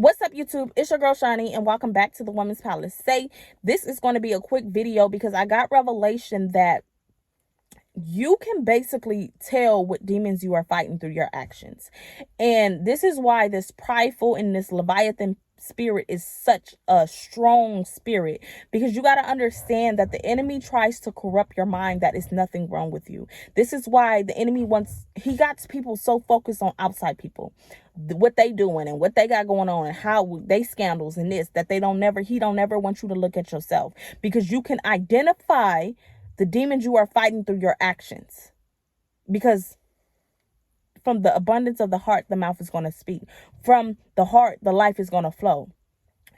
What's up, YouTube? It's your girl Shani, and welcome back to the Women's Palacè. This is going to be a quick video because I got revelation that you can basically tell what demons you are fighting through your actions. And this is why this prideful and this Leviathan spirit is such a strong spirit, because you got to understand that the enemy tries to corrupt your mind that is nothing wrong with you. This is why the enemy he got people so focused on outside people, what they doing and what they got going on and how they scandals and this, that he don't never want you to look at yourself, because you can identify the demons you are fighting through your actions. Because from the abundance of the heart, the mouth is going to speak. From the heart, the life is going to flow.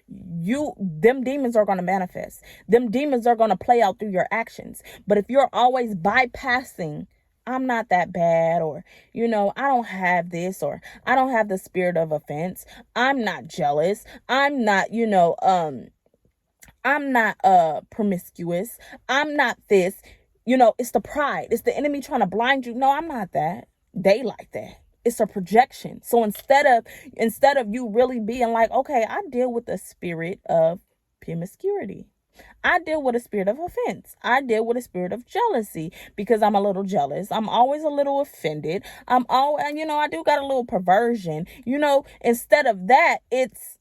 Them demons are going to manifest. Them demons are going to play out through your actions. But if you're always bypassing, I'm not that bad, or, I don't have this, or I don't have the spirit of offense, I'm not jealous, I'm not, I'm not promiscuous, I'm not this, it's the pride. It's the enemy trying to blind you. No, I'm not that. They like that. It's a projection. So instead of you really being like, okay, I deal with the spirit of promiscuity, I deal with a spirit of offense, I deal with a spirit of jealousy, because I'm a little jealous, I'm always a little offended, I'm all, and I do got a little perversion, instead of that, it's,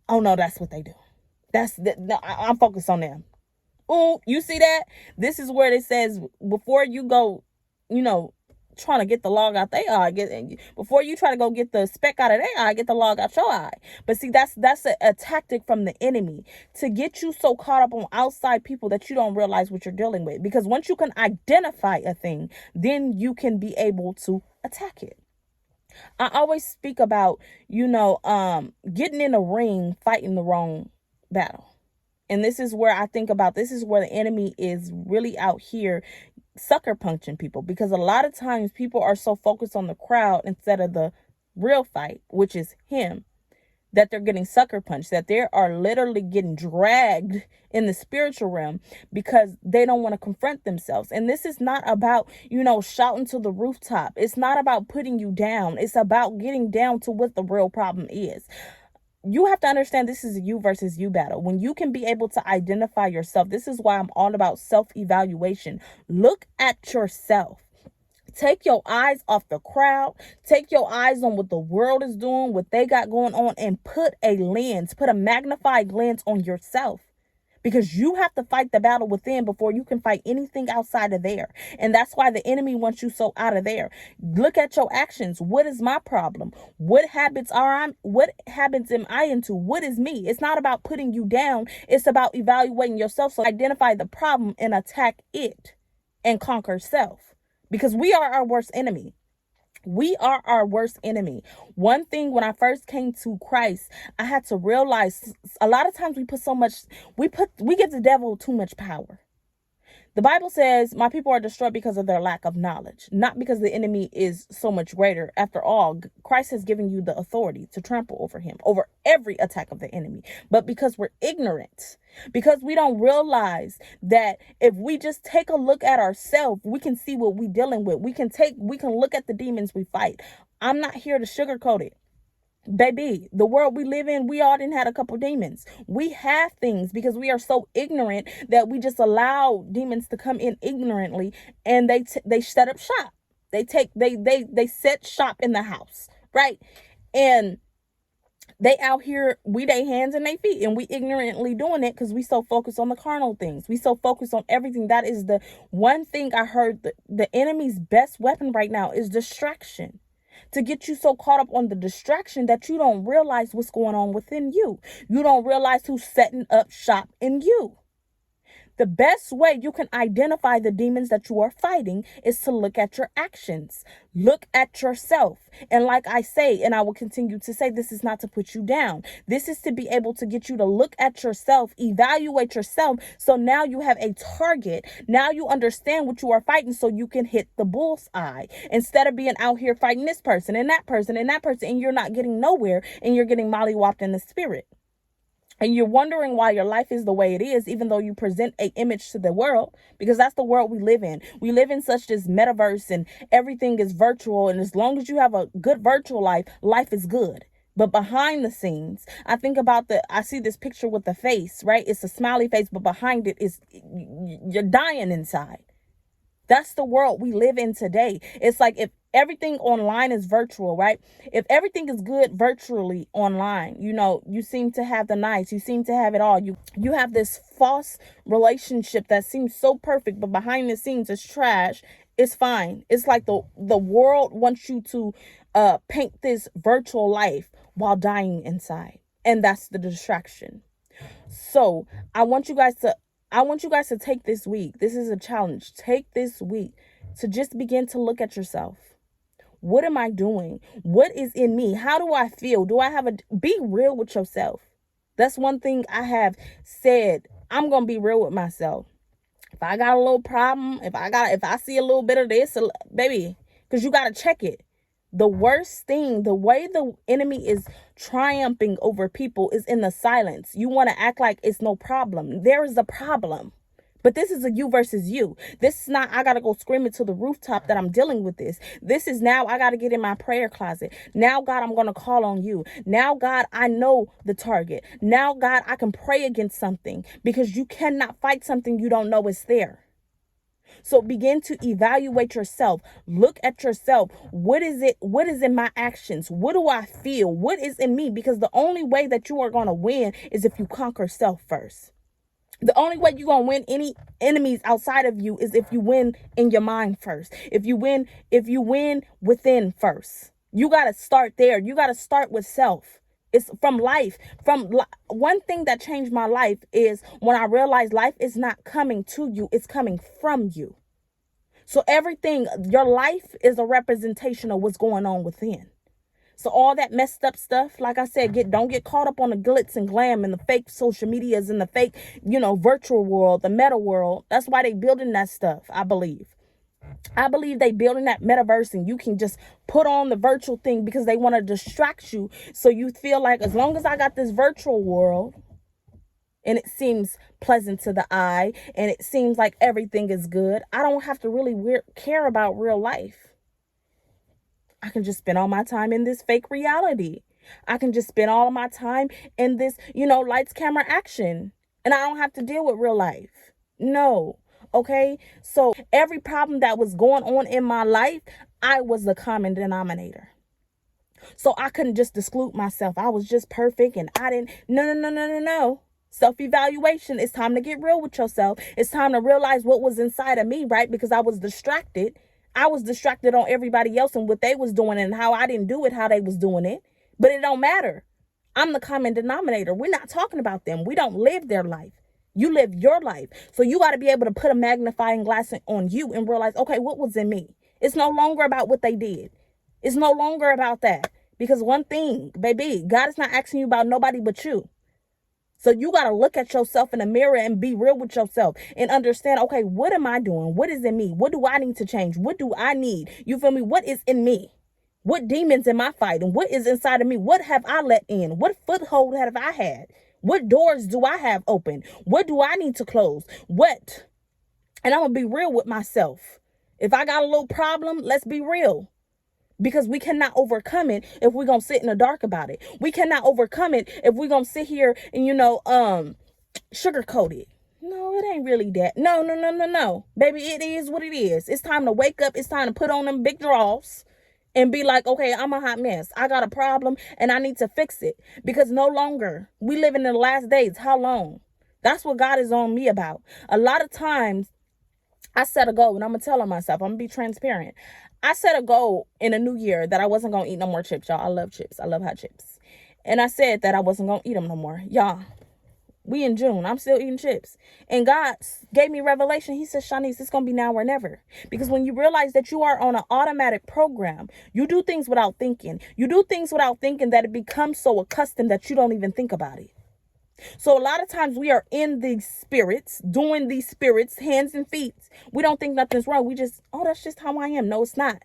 oh no, that's what they do. No, I'm focused on them. Oh, you see that? This is where it says, before you go, trying to get the log out their eye, before you try to go get the speck out of their eye, get the log out your eye. But see, that's a tactic from the enemy to get you so caught up on outside people that you don't realize what you're dealing with. Because once you can identify a thing, then you can be able to attack it. I always speak about, getting in a ring, fighting the wrong battle. And this is where this is where the enemy is really out here sucker punching people, because a lot of times people are so focused on the crowd instead of the real fight, which is him, that they're getting sucker punched, that they are literally getting dragged in the spiritual realm because they don't want to confront themselves. And this is not about, shouting to the rooftop. It's not about putting you down. It's about getting down to what the real problem is. You have to understand this is a you versus you battle. When you can be able to identify yourself, this is why I'm all about self-evaluation. Look at yourself. Take your eyes off the crowd. Take your eyes on what the world is doing, what they got going on, and put a magnified lens on yourself. Because you have to fight the battle within before you can fight anything outside of there. And that's why the enemy wants you so out of there. Look at your actions. What is my problem? What habits am I into? What is me? It's not about putting you down. It's about evaluating yourself. So identify the problem and attack it and conquer self. Because we are our worst enemy. We are our worst enemy. One thing, when I first came to Christ, I had to realize a lot of times we give the devil too much power. The Bible says, my people are destroyed because of their lack of knowledge, not because the enemy is so much greater. After all, Christ has given you the authority to trample over him, over every attack of the enemy. But because we're ignorant, because we don't realize that if we just take a look at ourselves, we can see what we're dealing with. We can look at the demons we fight. I'm not here to sugarcoat it. Baby, the world we live in, we all didn't had a couple demons. We have things because we are so ignorant that we just allow demons to come in ignorantly, and they set up shop. They set shop in the house, right? And they out here, we they hands and they feet, and we ignorantly doing it because we so focused on the carnal things. We so focused on everything. That is the one thing I heard. The enemy's best weapon right now is distraction. To get you so caught up on the distraction that you don't realize what's going on within you. You don't realize who's setting up shop in you. The best way you can identify the demons that you are fighting is to look at your actions. Look at yourself. And like I say, and I will continue to say, this is not to put you down. This is to be able to get you to look at yourself, evaluate yourself. So now you have a target. Now you understand what you are fighting so you can hit the bullseye. Instead of being out here fighting this person and that person and that person, and you're not getting nowhere, and you're getting mollywopped in the spirit. And you're wondering why your life is the way it is, even though you present an image to the world, because that's the world we live in. We live in such this metaverse, and everything is virtual. And as long as you have a good virtual life, life is good. But behind the scenes, I see this picture with the face, right? It's a smiley face, but behind it is, you're dying inside. That's the world we live in today. It's like if everything online is virtual, right? If everything is good virtually online, you seem to have the nice, you seem to have it all. You have this false relationship that seems so perfect, but behind the scenes is trash. It's fine. It's like the world wants you to paint this virtual life while dying inside. And that's the distraction. So I want you guys to take this week. This is a challenge. Take this week to just begin to look at yourself. What am I doing? What is in me? How do I feel? Be real with yourself. That's one thing I have said. I'm going to be real with myself. If I got a little problem, if I see a little bit of this, baby, because you got to check it. The worst thing, the way the enemy is triumphing over people is in the silence. You want to act like it's no problem. There is a problem. But this is a you versus you. This is not, I got to go screaming to the rooftop that I'm dealing with this. This is now, I got to get in my prayer closet. Now, God, I'm going to call on you. Now, God, I know the target. Now, God, I can pray against something, because you cannot fight something you don't know is there. So begin to evaluate yourself. Look at yourself. What is it? What is in my actions? What do I feel? What is in me? Because the only way that you are going to win is if you conquer self first. The only way you're going to win any enemies outside of you is if you win in your mind first. If you win within first. You got to start there. You got to start with self. It's from life. One thing that changed my life is when I realized life is not coming to you, it's coming from you. So everything, your life is a representation of what's going on within. So all that messed up stuff, like I said, don't get caught up on the glitz and glam and the fake social medias and the fake, virtual world, the meta world. That's why they building that stuff, I believe. I believe they building that metaverse, and you can just put on the virtual thing because they want to distract you. So you feel like, as long as I got this virtual world and it seems pleasant to the eye and it seems like everything is good, I don't have to really care about real life. I can just spend all my time in this fake reality. I can just spend all of my time in this, lights, camera, action. And I don't have to deal with real life. No. Okay. So every problem that was going on in my life, I was the common denominator. So I couldn't just exclude myself. I was just perfect and I didn't. No. Self-evaluation. It's time to get real with yourself. It's time to realize what was inside of me, right? Because I was distracted. I was distracted on everybody else and what they was doing and how I didn't do it, how they was doing it. But it don't matter. I'm the common denominator. We're not talking about them. We don't live their life. You live your life. So you got to be able to put a magnifying glass on you and realize, okay, what was in me? It's no longer about what they did. It's no longer about that. Because one thing, baby, God is not asking you about nobody but you. So you got to look at yourself in the mirror and be real with yourself and understand, okay, what am I doing? What is in me? What do I need to change? What do I need? You feel me? What is in me? What demons am I fighting? What is inside of me? What have I let in? What foothold have I had? What doors do I have open? What do I need to close? What? And I'm going to be real with myself. If I got a little problem, let's be real. Because we cannot overcome it if we're going to sit in the dark about it. We cannot overcome it if we're going to sit here and, sugarcoat it. No, it ain't really that. No. Baby, it is what it is. It's time to wake up. It's time to put on them big drawers and be like, okay, I'm a hot mess. I got a problem and I need to fix it. Because no longer, we live in the last days. How long? That's what God is on me about. A lot of times I set a goal, and I'm going to tell on myself. I'm going to be transparent. I set a goal in a new year that I wasn't going to eat no more chips, y'all. I love chips. I love hot chips. And I said that I wasn't going to eat them no more. Y'all, we in June. I'm still eating chips. And God gave me revelation. He said, Shanice, it's going to be now or never. Because when you realize that you are on an automatic program, you do things without thinking. You do things without thinking that it becomes so accustomed that you don't even think about it. So a lot of times we are in these spirits, doing these spirits, hands and feet. We don't think nothing's wrong. We just, that's just how I am. No, it's not.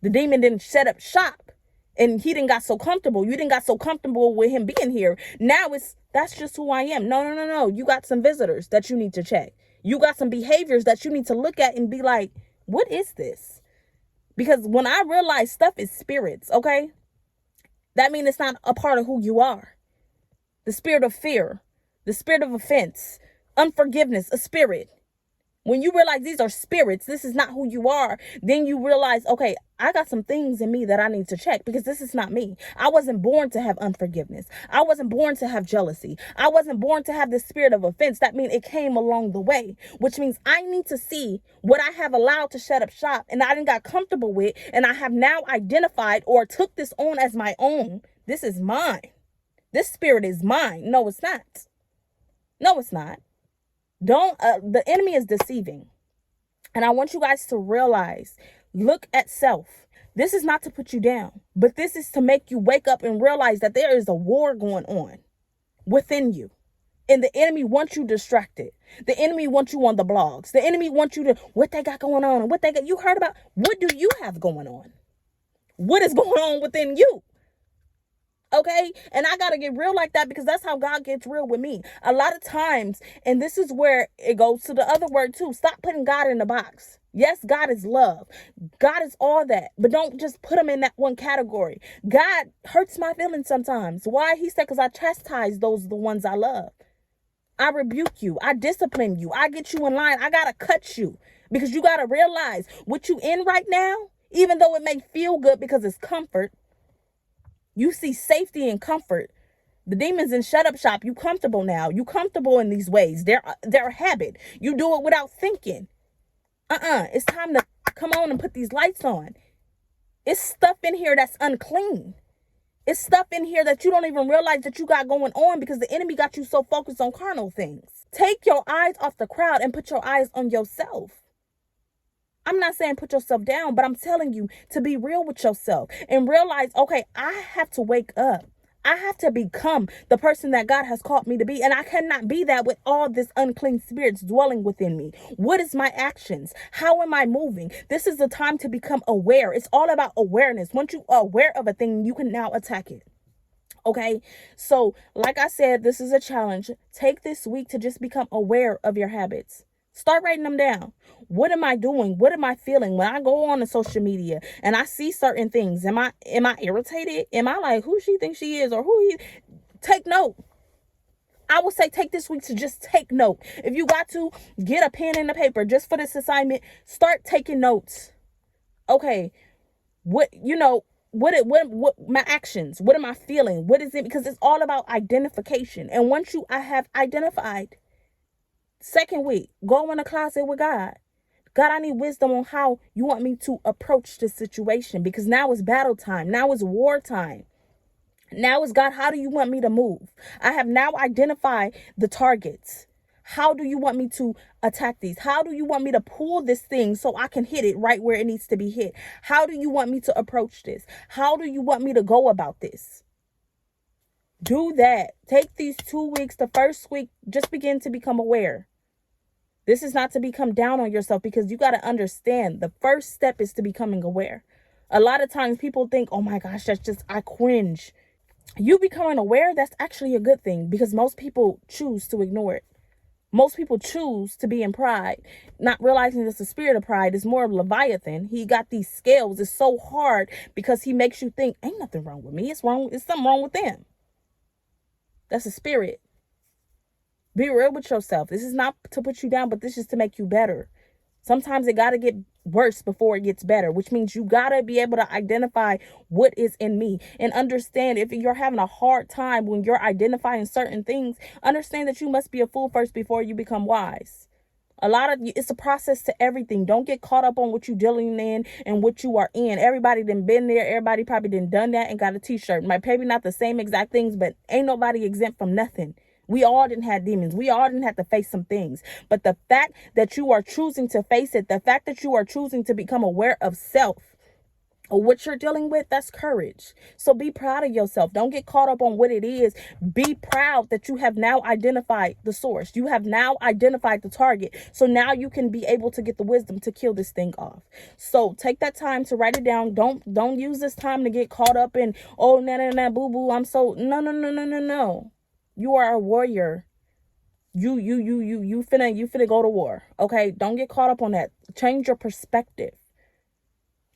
The demon didn't set up shop and he didn't got so comfortable. You didn't got so comfortable with him being here. Now that's just who I am. No. You got some visitors that you need to check. You got some behaviors that you need to look at and be like, what is this? Because when I realize stuff is spirits, okay? That means it's not a part of who you are. The spirit of fear, the spirit of offense, unforgiveness, a spirit. When you realize these are spirits, this is not who you are, then you realize, okay, I got some things in me that I need to check because this is not me. I wasn't born to have unforgiveness. I wasn't born to have jealousy. I wasn't born to have the spirit of offense. That means it came along the way, which means I need to see what I have allowed to shut up shop and I didn't got comfortable with, and I have now identified or took this on as my own. This is mine. This spirit is mine. No, it's not. No, it's not. The enemy is deceiving. And I want you guys to realize, look at self. This is not to put you down, but this is to make you wake up and realize that there is a war going on within you. And the enemy wants you distracted. The enemy wants you on the blogs. The enemy wants you to, what they got going on and what they got. You heard about, what do you have going on? What is going on within you? Okay. And I got to get real like that because that's how God gets real with me. A lot of times, and this is where it goes to the other word too. Stop putting God in the box. Yes, God is love. God is all that. But don't just put him in that one category. God hurts my feelings sometimes. Why? He said, because I chastise the ones I love. I rebuke you. I discipline you. I get you in line. I got to cut you because you got to realize what you in right now, even though it may feel good because it's comfort. You see safety and comfort. The demons in shut up shop. You comfortable now. You comfortable in these ways. They're a habit. You do it without thinking. It's time to come on and put these lights on. It's stuff in here that's unclean. It's stuff in here that you don't even realize that you got going on because the enemy got you so focused on carnal things. Take your eyes off the crowd and put your eyes on yourself. I'm not saying put yourself down, but I'm telling you to be real with yourself and realize, okay, I have to wake up. I have to become the person that God has called me to be. And I cannot be that with all this unclean spirits dwelling within me. What is my actions? How am I moving? This is the time to become aware. It's all about awareness. Once you are aware of a thing, you can now attack it. Okay, so like I said, this is a challenge. Take this week to just become aware of your habits. Start writing them down. What am I doing? What am I feeling when I go on to social media and I see certain things? Am I irritated? Am I like, who she thinks she is or who he? Take note. I would say take this week to just take note. If you got to, get a pen and a paper just for this assignment. Start taking notes. Okay, what my actions? What am I feeling? What is it? Because it's all about identification. And once I have identified. Second week, go in the closet with God. God, I need wisdom on how you want me to approach this situation because now is battle time. Now is war time. Now is God, how do you want me to move? I have now identified the targets. How do you want me to attack these? How do you want me to pull this thing so I can hit it right where it needs to be hit? How do you want me to approach this? How do you want me to go about this? Do that. Take these 2 weeks. The first week, just begin to become aware. This is not to become down on yourself because you got to understand the first step is to becoming aware. A lot of times people think, oh my gosh, I cringe. You becoming aware, that's actually a good thing because most people choose to ignore it. Most people choose to be in pride, not realizing that the spirit of pride is more of Leviathan. He got these scales. It's so hard because he makes you think, ain't nothing wrong with me. It's something wrong with them. That's a spirit. Be real with yourself. This is not to put you down, but this is to make you better. Sometimes it got to get worse before it gets better, which means you got to be able to identify what is in me and understand if you're having a hard time when you're identifying certain things, understand that you must be a fool first before you become wise. It's a process to everything. Don't get caught up on what you're dealing in and what you are in. Everybody done been there. Everybody probably done that and got a t-shirt. Maybe not the same exact things, but ain't nobody exempt from nothing. We all didn't have demons. We all didn't have to face some things. But the fact that you are choosing to face it, the fact that you are choosing to become aware of self or what you're dealing with, that's courage. So be proud of yourself. Don't get caught up on what it is. Be proud that you have now identified the source. You have now identified the target. So now you can be able to get the wisdom to kill this thing off. So take that time to write it down. Don't use this time to get caught up in, oh, nah, boo boo. No. You are a warrior. You finna go to war. Okay. Don't get caught up on that. Change your perspective.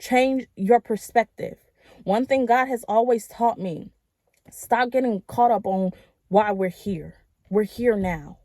Change your perspective. One thing God has always taught me, stop getting caught up on why we're here. We're here now.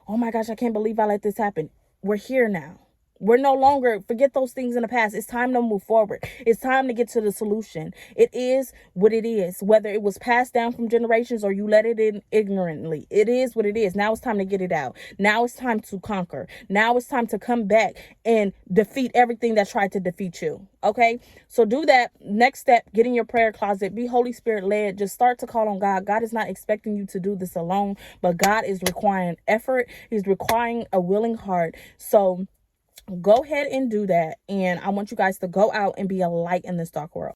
Oh my gosh, I can't believe I let this happen. We're here now. We're no longer, forget those things in the past. It's time to move forward. It's time to get to the solution. It is what it is, whether it was passed down from generations or you let it in ignorantly. It is what it is. Now it's time to get it out. Now it's time to conquer. Now it's time to come back and defeat everything that tried to defeat you. Okay, so do that. Next step, get in your prayer closet, be Holy Spirit led. Just start to call on God. God is not expecting you to do this alone, but God is requiring effort. He's requiring a willing heart. So go ahead and do that. And I want you guys to go out and be a light in this dark world.